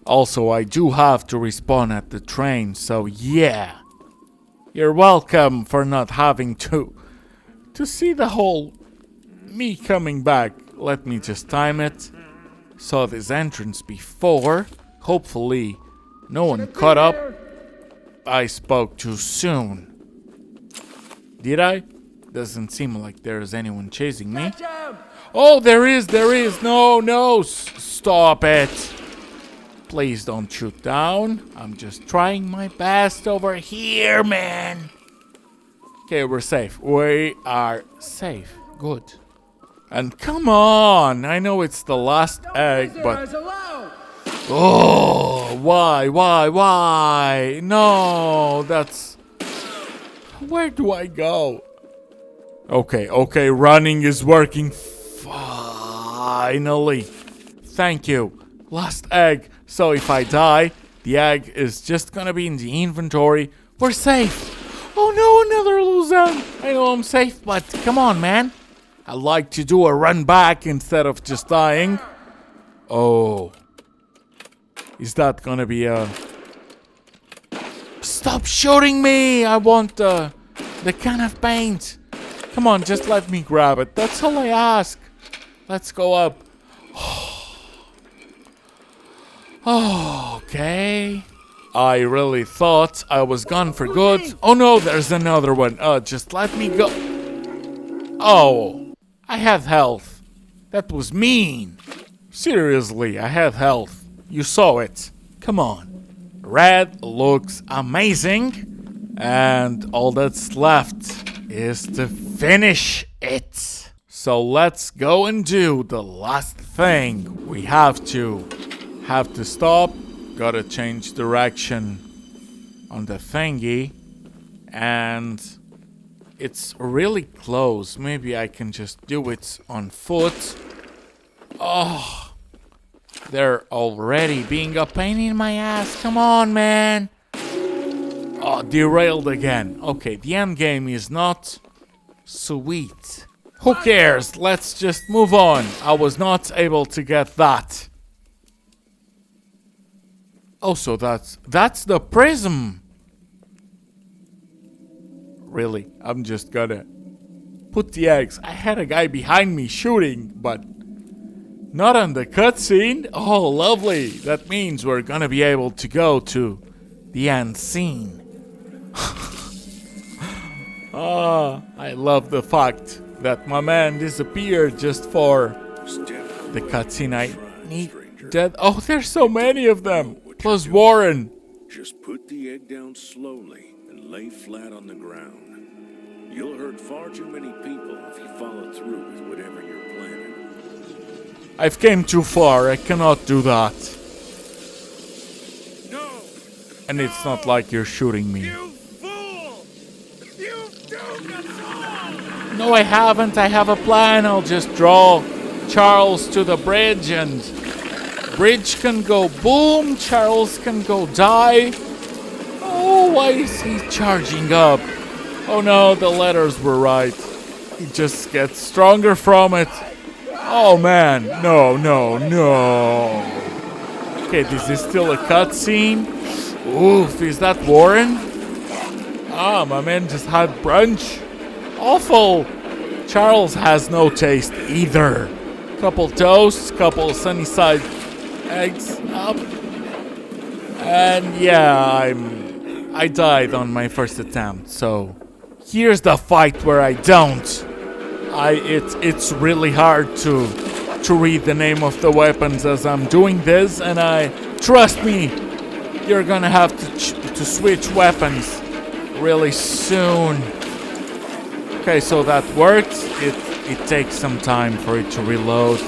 Also, I do have to respawn at the train, so yeah. You're welcome for not having to see the whole me coming back. Let me just time it. Saw this entrance before. Hopefully, no one caught up. I spoke too soon. Did I? Doesn't seem like there's anyone chasing me. Oh, there is. No, stop it. Please don't shoot down. I'm just trying my best over here, man. Okay, we're safe. We are safe. Good. And come on. I know it's the last egg, but... Oh, why? No, that's... Where do I go? Okay, running is working. Finally. Thank you. Last egg. So if I die, the egg is just gonna be in the inventory. We're safe. Oh no, another Luzon. I know I'm safe, but come on, man. I like to do a run back instead of just dying. Oh. Is that gonna be a... Stop shooting me! I want the can of paint. Come on, just let me grab it. That's all I ask. Let's go up. Oh, okay. I really thought I was gone for good. Oh no, there's another one. Just let me go. Oh, I have health. That was mean. Seriously, I have health. You saw it. Come on. Red looks amazing. And all that's left is to finish it. So let's go and do the last thing. We have to stop. Gotta change direction on the thingy. And it's really close. Maybe I can just do it on foot. Oh, they're already being a pain in my ass. Come on, man. Oh, derailed again. Okay, the end game is not sweet. Who cares? Let's just move on. I was not able to get that. Oh, so that's the prism. Really, I'm just gonna put the eggs. I had a guy behind me shooting, but not on the cutscene. Oh, lovely. That means we're gonna be able to go to the end scene. I love the fact that my man disappeared just for the cutscene. I need dead. Oh, there's so many of them. Plus Warren. Just put the egg down slowly and lay flat on the ground. You'll hurt far too many people if you follow through with whatever you're planning. I've came too far. I cannot do that. No! And it's not like you're shooting me. You fool! You've doomed us all! No, I haven't. I have a plan. I'll just draw Charles to the bridge and bridge can go boom. Charles can go die. Oh, why is he charging up? Oh no, the letters were right. He just gets stronger from it. Oh man, no. Okay, this is still a cutscene. Oof, is that Warren? Ah, my man just had brunch. Awful. Charles has no taste either. Couple toasts, couple sunny side eggs up. And yeah, I died on my first attempt, so here's the fight where I don't. It's really hard to read the name of the weapons as I'm doing this, and trust me, you're gonna have to switch weapons really soon. Okay, so that worked. It takes some time for it to reload.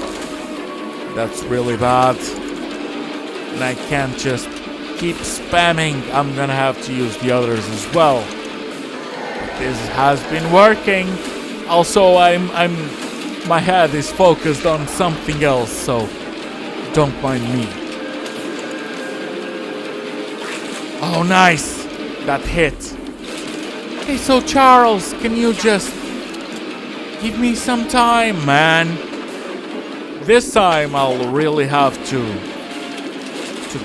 That's really bad. And I can't just keep spamming. I'm gonna have to use the others as well. But this has been working. Also, my head is focused on something else, so don't mind me. Oh, nice. That hit. Hey, so Charles, can you just give me some time, man? This time I'll really have to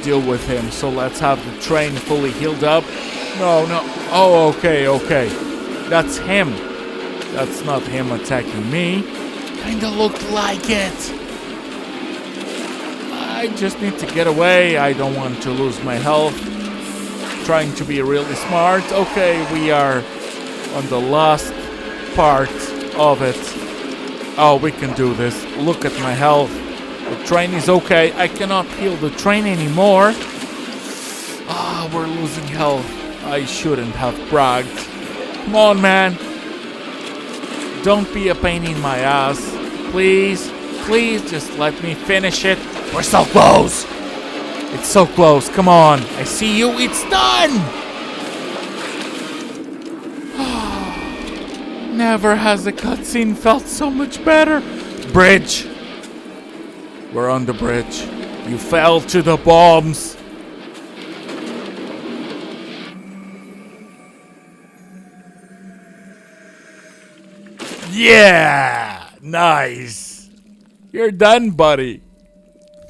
deal with him. So let's have the train fully healed up. No. Oh, okay. That's him. That's not him attacking me. Kinda looked like it. I just need to get away. I don't want to lose my health. Trying to be really smart. Okay, we are on the last part of it. Oh, we can do this. Look at my health. The train is okay. I cannot heal the train anymore. We're losing health. I shouldn't have bragged. Come on, man. Don't be a pain in my ass. Please, just let me finish it. We're so close. It's so close. Come on. I see you. It's done. Never has a cutscene felt so much better. Bridge. We're on the bridge. You fell to the bombs. Yeah! Nice. You're done, buddy.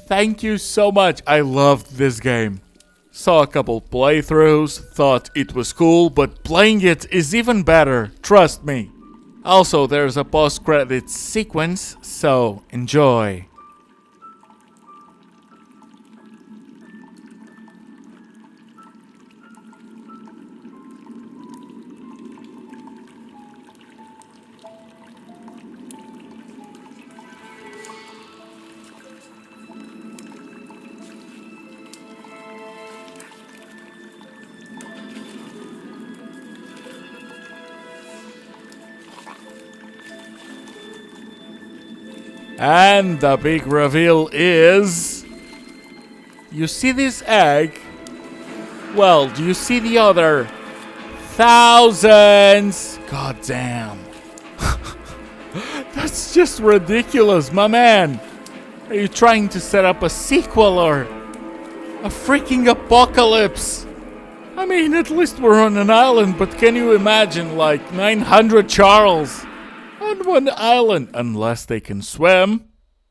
Thank you so much. I loved this game. Saw a couple playthroughs, thought it was cool, but playing it is even better. Trust me. Also, there's a post-credits sequence, so enjoy. And the big reveal is... You see this egg? Well, do you see the other thousands? God damn. That's just ridiculous, my man. Are you trying to set up a sequel or a freaking apocalypse? I mean, at least we're on an island, but can you imagine like 900 Charles on one island? Unless they can swim.